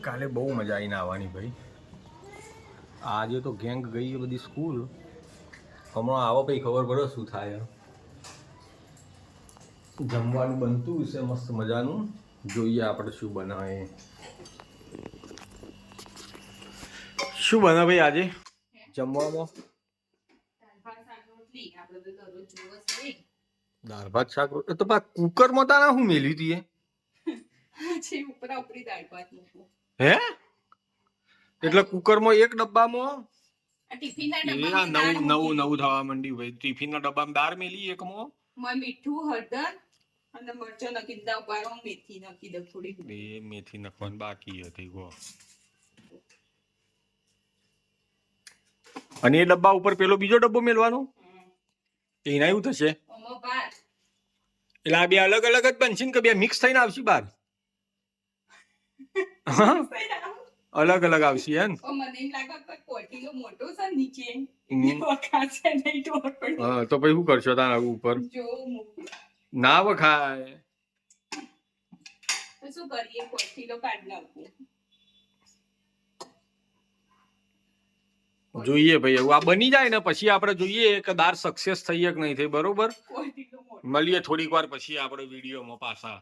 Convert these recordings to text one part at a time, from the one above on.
કાલે બહુ મજા આવીને આવવાની ભાઈ. આજે તો ગેંગ ગઈ બધી સ્કૂલ. હમણાં આવો પછી ખબર પડે શું થાય. જમવાનું બનતું હશે મસ્ત મજાનું. જોઈએ આપણે શું બનાવે. શું બને ભાઈ આજે જમવામાં? દાળ ભાત શાક રોટલી. તો બા કુકરમાં તારા હું મેલી હતી હે? એટલે કુકરમાં એક ડબ્બામાં નવું થવા માંડ્યું ભાઈ. ટિફિન ના ડબ્બામાં દાળ મેલી એકમાં મીઠું હળદર અને મરચો નાખી દીધા. ઉપાડો મેથી નાખી દઉં થોડી. એ મેથી નાખવાની બાકી હતી ગો. અને એ ડબ્બા ઉપર પેલો બીજો ડબ્બો મેલવાનો. એના એવું થશે એટલે આ બે અલગ અલગ જ બનશે ને કે બે મિક્સ થઈને આવશે બહાર? અલગ અલગ આવશે હે ને? તો પછી શું કરશો તારા ઉપર? ના વખાય શું કરીએ? કોઠીલો કાઢી નાખું. જોઈએ ભાઈ એવું આ બની જાય ને પછી આપણે જોઈએ કે દાળ સક્સેસ થઈ કે નહીં થઈ. બરોબર, મળીએ થોડીક વાર પછી આપણે વિડીયોમાં પાછા.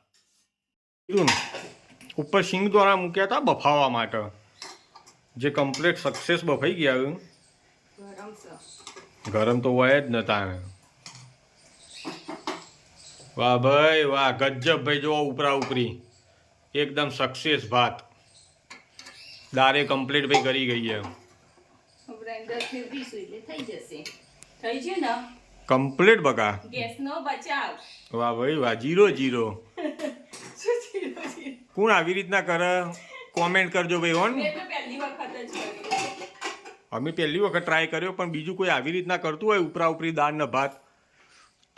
ઉપર સિંગ દ્વારા મૂક્યા હતા બફાવા માટે, જે કમ્પ્લીટ સક્સેસ બફાઈ ગયા. ગરમ તો હોય જ ને તારે. વાહ ભાઈ વાહ, ગજબ ભાઈ. જો ઉપરા ઉપરી એકદમ સક્સેસ ભાત. દારે કમ્પ્લીટ ભાઈ કરી ગઈ છે. કમ્પ્લીટ બકા. વાહ ભાઈ વાહ. 0-0. કોણ આવી રીતના કરે? કોમેન્ટ કરજો ભાઈ. હોન અમે પહેલી વખત ટ્રાય કર્યો, પણ બીજું કોઈ આવી રીતના કરતું હોય ઉપરા ઉપરી દાળ ને ભાત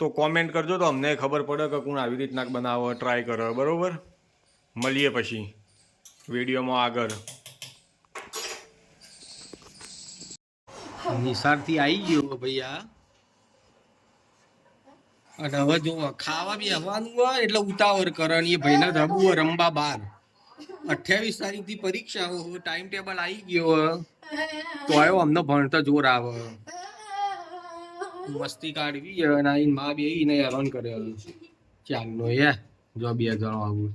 તો કોમેન્ટ કરજો, તો અમને ખબર પડે કે કોણ આવી રીતના બનાવો, ટ્રાય કરે. બરોબર, મળીએ પછી વિડીયોમાં આગળ. નિશાળથી આવી ગયો ભાઈ આ. અને હવે જો ખાવા બી આવવાનું હોય એટલે ઉતાવળ કરવાની. એ ભાઈને રબુ રંબા 28 તારીખથી પરીક્ષા. ટાઈમ ટેબલ આવી ગયો તો આવ્યો. અમને ભણતા જોર આવે, મસ્તી કાઢવી અને આઈને માં બે ને હેરાન કરે ચાલનો. જો 2 જણો આવું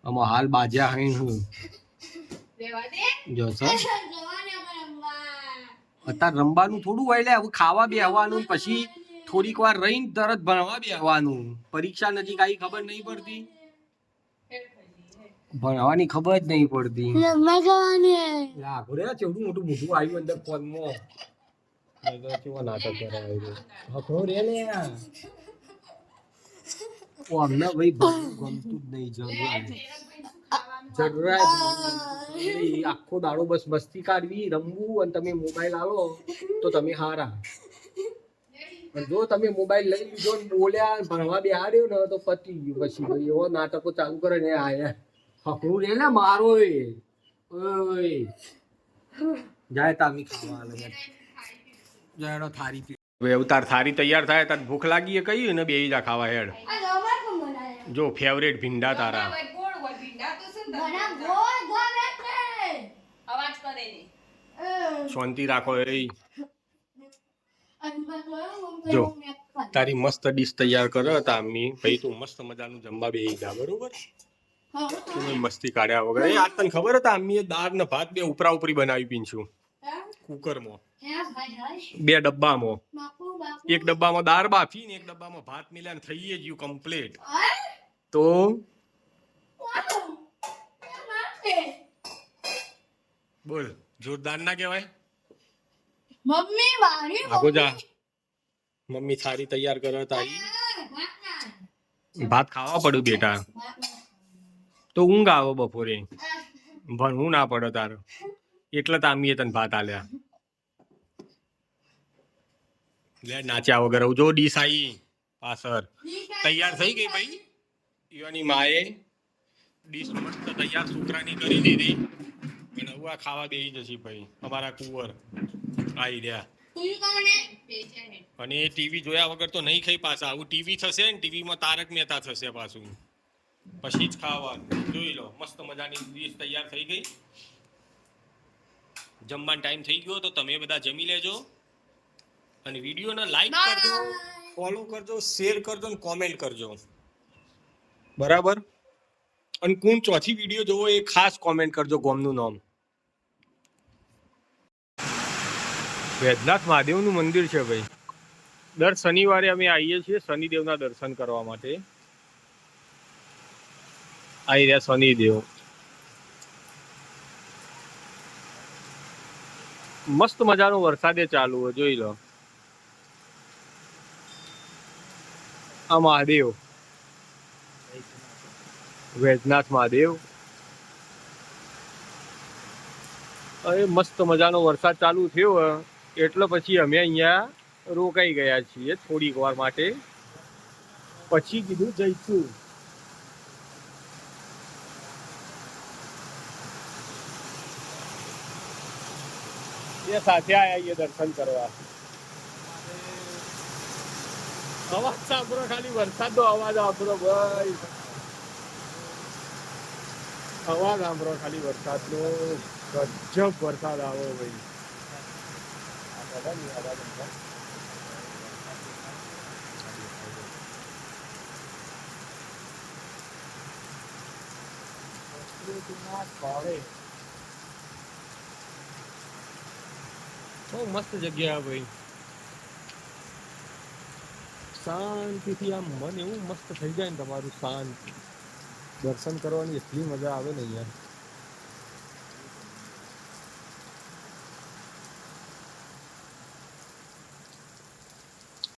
આમાં હાલ બાજ્યા હઈ હું જો સર. અત્યારે રમવાનું થોડું હોય લે. હવે ખાવા બી આવવાનું, પછી થોડીક વાર રહીને તરત ભણવા બી આવવાનું. પરીક્ષા નજીક આવી ખબર નહીં પડતી. ભણવાની ખબર જ નહીં પડતી. કેવડું મોટું મોટું આવ્યું અંદર ફોનમાં. કેવો નાટક કરાવે. અમને ભાઈ ગમતું જ નહીં. આખો દાડો બસ મસ્તી કાઢવી, રમવું, અને તમે મોબાઈલ આલો તો તમે હારા. પણ જો તમે મોબાઈલ લઈ લીધો ને બોલ્યા ભણવા બેહાડ્યો ને તો પતી ગયું. પછી ભાઈ એવો નાટકો ચાલુ કરે ને આયા હકડું રે ને મારો. જાય તામી ખાવા જાડો થારી પી. હવે તાર થારી તૈયાર થાય તાર ભૂખ લાગી કઈ ને બે જા ખાવા હેડ. જો ફેવરેટ ભીંડા તારા. શાંતિ રાખો. જો તારી મસ્ત ડીશ તૈયાર કરે તામી ભાઈ. તું મસ્ત મજાનું જમવા બેસી જા. બરોબર, મસ્તી કાઢ્યા વગર. આજ તને ખબર હતા અમ્મી દાળ ને ભાત બે ઉપરા ઉપરી બનાવી પીંછું કુકરમાં. 2 ડબ્બામાં. એક ડબ્બામાં દાળ બાફી ને એક ડબ્બામાં ભાત મિલ્યા ને થઈ ગયું કમ્પ્લીટ. તો બોલ, જોરદાર ના કહેવાય? આગો જા. મમ્મી થારી તૈયાર કરે તારી. ભાત ખાવા પડ્યું બેટા તો ઊંઘ આવે બપોરે. ભણવું ના પડે તારે એટલે તામીએ તને ભાત આલ્યા. લે નાચ્યા વગર. જો ડીશ આવી પાછળ તૈયાર થઈ ગઈ ભાઈ. ઈવાની માએ ડીશ મસ્ત તૈયાર છોકરાની કરી દીધી. અને હું આ ખાવા બેસી જશે ભાઈ. અમારા કુંવર આવી રહ્યા. અને ટીવી જોયા વગર તો નહીં ખાઈ પાછા. આવું ટીવી થશે ને ટીવીમાં તારક મહેતા થશે પાછું. પછી જ ખાવાનું. જોઈ લો મસ્ત મજાની ડીશ તૈયાર થઈ ગઈ. જમવાનો ટાઈમ થઈ ગયો તો તમે બધા જમી લેજો અને વિડીયોને લાઈક કરજો, ફોલો કરજો, શેર કરજો અને કોમેન્ટ કરજો. બરાબર. અને કોણ ચોથી વિડીયો જોવો એ ખાસ કોમેન્ટ કરજો ગોમનું નામ. વૈદ્યનાથ મહાદેવનું મંદિર છે ભાઈ. દર શનિવારે અમે આવીએ છીએ શનિદેવના દર્શન કરવા માટે. આવી રહ્યા શનિદેવ. મસ્ત મજાનો વરસાદે ચાલુ હોય જોઈ લો. આ મહાદેવ વૈદ્યનાથ મહાદેવ. અરે મસ્ત મજાનો વરસાદ ચાલુ થયો એટલે પછી અમે અહીંયા રોકાઈ ગયા છીએ થોડીક વાર માટે. પછી કીધું જઈશું. એ સાથે આવીએ દર્શન કરવા. અવાજ સાંભળો ખાલી, વરસાદનો અવાજ સાંભળો ભાઈ. અવાજ સાંભળો ખાલી વરસાદનો. ગજબ વરસાદ આવો ભાઈ. બહુ મસ્ત જગ્યા ભાઈ. શાંતિથી આમ મન એવું મસ્ત થઈ જાય ને તમારું. શાંતિ દર્શન કરવાની એટલી મજા આવે ને અહીંયા.